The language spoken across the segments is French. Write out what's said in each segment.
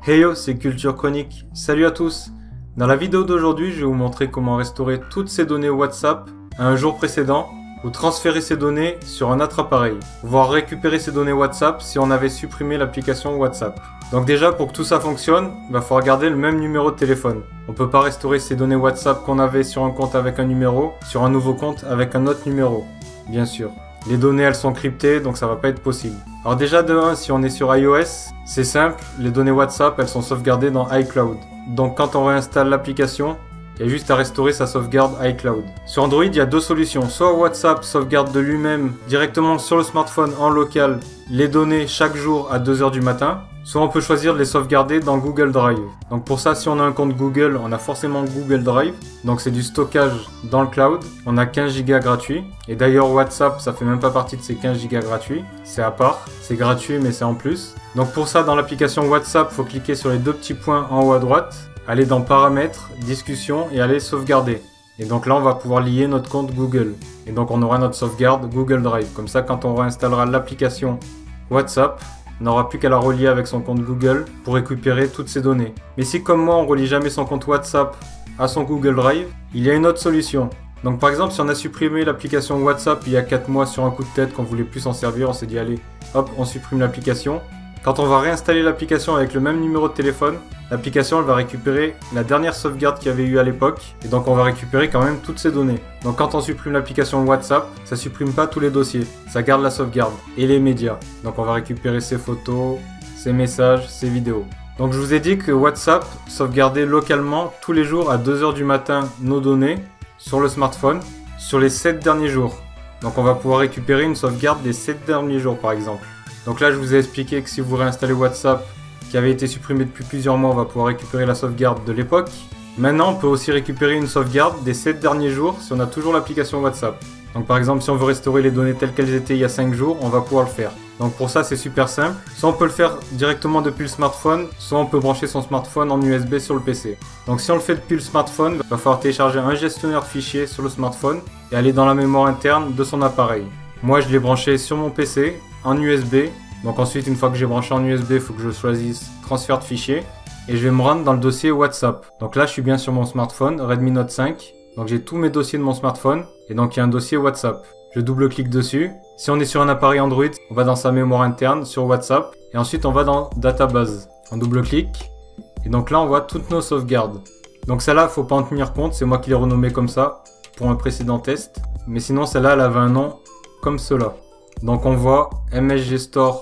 Hey yo, c'est Culture Chronique. Salut à tous. Dans la vidéo d'aujourd'hui, je vais vous montrer comment restaurer toutes ces données WhatsApp à un jour précédent ou transférer ces données sur un autre appareil, voire récupérer ces données WhatsApp si on avait supprimé l'application WhatsApp. Donc déjà, pour que tout ça fonctionne, il va falloir garder le même numéro de téléphone. On peut pas restaurer ces données WhatsApp qu'on avait sur un compte avec un numéro, sur un nouveau compte avec un autre numéro, bien sûr. Les données, elles sont cryptées, donc ça va pas être possible. Alors déjà, de 1, si on est sur iOS, c'est simple, les données WhatsApp, elles sont sauvegardées dans iCloud. Donc quand on réinstalle l'application, il y a juste à restaurer sa sauvegarde iCloud. Sur Android, il y a deux solutions. Soit WhatsApp sauvegarde de lui-même directement sur le smartphone en local les données chaque jour à 2 h du matin. Soit on peut choisir de les sauvegarder dans Google Drive. Donc pour ça, si on a un compte Google, on a forcément Google Drive. Donc c'est du stockage dans le cloud. On a 15 Go gratuits. Et d'ailleurs WhatsApp, ça fait même pas partie de ces 15 Go gratuits. C'est à part. C'est gratuit mais c'est en plus. Donc pour ça, dans l'application WhatsApp, il faut cliquer sur les deux petits points en haut à droite. Aller dans Paramètres, Discussion et aller sauvegarder. Et donc là, on va pouvoir lier notre compte Google. Et donc on aura notre sauvegarde Google Drive. Comme ça, quand on réinstallera l'application WhatsApp, on n'aura plus qu'à la relier avec son compte Google pour récupérer toutes ces données. Mais si comme moi, on relie jamais son compte WhatsApp à son Google Drive, il y a une autre solution. Donc par exemple, si on a supprimé l'application WhatsApp il y a 4 mois sur un coup de tête, qu'on voulait plus s'en servir, on s'est dit allez, hop, on supprime l'application. Quand on va réinstaller l'application avec le même numéro de téléphone, l'application elle va récupérer la dernière sauvegarde qu'il y avait eu à l'époque et donc on va récupérer quand même toutes ces données. Donc quand on supprime l'application WhatsApp, ça supprime pas tous les dossiers, ça garde la sauvegarde et les médias. Donc on va récupérer ses photos, ses messages, ses vidéos. Donc je vous ai dit que WhatsApp sauvegardait localement tous les jours à 2 h du matin nos données sur le smartphone sur les 7 derniers jours. Donc on va pouvoir récupérer une sauvegarde des 7 derniers jours par exemple. Donc là, je vous ai expliqué que si vous réinstallez WhatsApp, qui avait été supprimé depuis plusieurs mois, on va pouvoir récupérer la sauvegarde de l'époque. Maintenant, on peut aussi récupérer une sauvegarde des 7 derniers jours si on a toujours l'application WhatsApp. Donc par exemple, si on veut restaurer les données telles qu'elles étaient il y a 5 jours, on va pouvoir le faire. Donc pour ça, c'est super simple. Soit on peut le faire directement depuis le smartphone, soit on peut brancher son smartphone en USB sur le PC. Donc si on le fait depuis le smartphone, il va falloir télécharger un gestionnaire de fichiers sur le smartphone et aller dans la mémoire interne de son appareil. Moi, je l'ai branché sur mon PC en USB. Donc ensuite, une fois que j'ai branché en USB, il faut que je choisisse transfert de fichiers et je vais me rendre dans le dossier WhatsApp. Donc là, je suis bien sur mon smartphone, Redmi Note 5. Donc j'ai tous mes dossiers de mon smartphone et donc il y a un dossier WhatsApp. Je double-clique dessus. Si on est sur un appareil Android, on va dans sa mémoire interne sur WhatsApp et ensuite on va dans Database. On double-clique et donc là, on voit toutes nos sauvegardes. Donc celle-là, il ne faut pas en tenir compte, c'est moi qui l'ai renommée comme ça pour un précédent test. Mais sinon, celle-là, elle avait un nom comme cela. Donc on voit MSG Store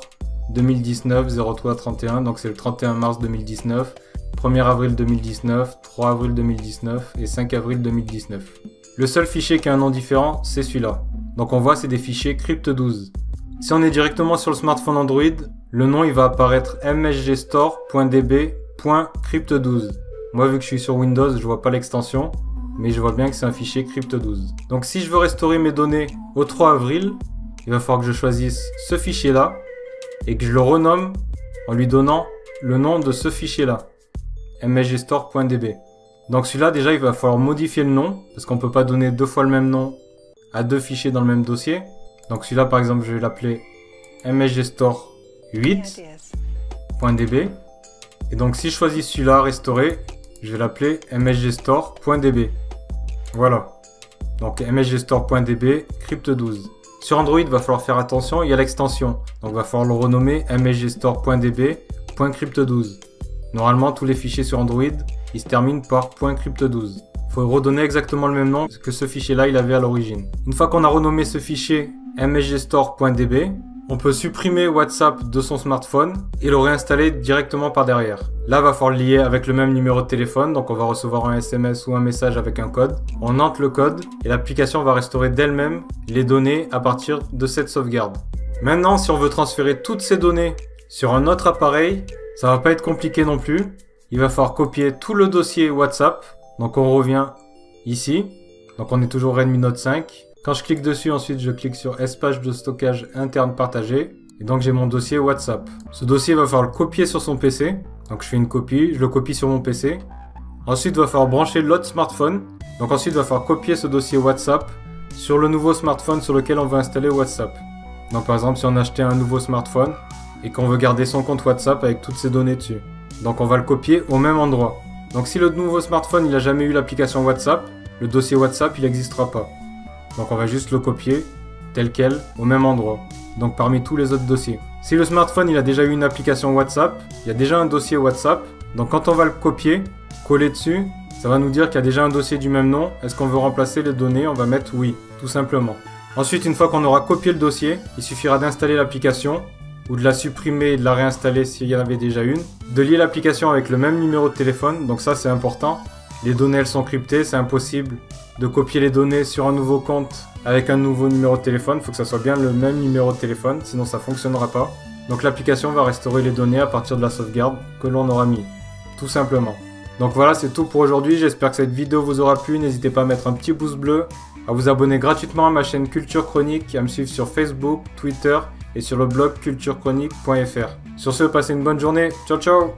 2019 03 31, donc c'est le 31 mars 2019, 1er avril 2019, 3 avril 2019 et 5 avril 2019. Le seul fichier qui a un nom différent, c'est celui-là. Donc on voit c'est des fichiers crypto12. Si on est directement sur le smartphone Android, le nom il va apparaître msgstore.db.crypto12. Moi vu que je suis sur Windows, je vois pas l'extension, mais je vois bien que c'est un fichier crypto12. Donc si je veux restaurer mes données au 3 avril, il va falloir que je choisisse ce fichier-là et que je le renomme en lui donnant le nom de ce fichier-là, msgstore.db. Donc celui-là, déjà, il va falloir modifier le nom parce qu'on ne peut pas donner 2 fois le même nom à 2 fichiers dans le même dossier. Donc celui-là, par exemple, je vais l'appeler msgstore8.db. Et donc si je choisis celui-là, restaurer, je vais l'appeler msgstore.db. Voilà. Donc msgstore.db, crypto12. Sur Android, il va falloir faire attention, il y a l'extension. Donc il va falloir le renommer msgstore.db.crypto12. Normalement, tous les fichiers sur Android, ils se terminent par .crypto12. Il faut redonner exactement le même nom que ce fichier-là, il avait à l'origine. Une fois qu'on a renommé ce fichier msgstore.db, on peut supprimer WhatsApp de son smartphone et le réinstaller directement par derrière. Là, il va falloir le lier avec le même numéro de téléphone, donc on va recevoir un SMS ou un message avec un code. On entre le code et l'application va restaurer d'elle-même les données à partir de cette sauvegarde. Maintenant, si on veut transférer toutes ces données sur un autre appareil, ça va pas être compliqué non plus. Il va falloir copier tout le dossier WhatsApp. Donc on revient ici. Donc on est toujours Redmi Note 5. Quand je clique dessus, ensuite je clique sur espace de stockage interne partagé. Et donc j'ai mon dossier WhatsApp. Ce dossier, il va falloir le copier sur son PC. Donc je fais une copie, je le copie sur mon PC. Ensuite, il va falloir brancher l'autre smartphone. Donc ensuite, il va falloir copier ce dossier WhatsApp sur le nouveau smartphone sur lequel on veut installer WhatsApp. Donc par exemple, si on achetait un nouveau smartphone et qu'on veut garder son compte WhatsApp avec toutes ses données dessus. Donc on va le copier au même endroit. Donc si le nouveau smartphone il n'a jamais eu l'application WhatsApp, le dossier WhatsApp il n'existera pas. Donc on va juste le copier tel quel au même endroit. Donc parmi tous les autres dossiers. Si le smartphone il a déjà eu une application WhatsApp, il y a déjà un dossier WhatsApp. Donc quand on va le copier, coller dessus, ça va nous dire qu'il y a déjà un dossier du même nom. Est-ce qu'on veut remplacer les données? On va mettre oui, tout simplement. Ensuite, une fois qu'on aura copié le dossier, il suffira d'installer l'application ou de la supprimer et de la réinstaller s'il y en avait déjà une. De lier l'application avec le même numéro de téléphone, donc ça c'est important. Les données elles sont cryptées, c'est impossible de copier les données sur un nouveau compte avec un nouveau numéro de téléphone. Il faut que ça soit bien le même numéro de téléphone, sinon ça ne fonctionnera pas. Donc l'application va restaurer les données à partir de la sauvegarde que l'on aura mis, tout simplement. Donc voilà, c'est tout pour aujourd'hui. J'espère que cette vidéo vous aura plu. N'hésitez pas à mettre un petit pouce bleu, à vous abonner gratuitement à ma chaîne Culture Chronique, à me suivre sur Facebook, Twitter et sur le blog culturechronique.fr. Sur ce, passez une bonne journée. Ciao ciao!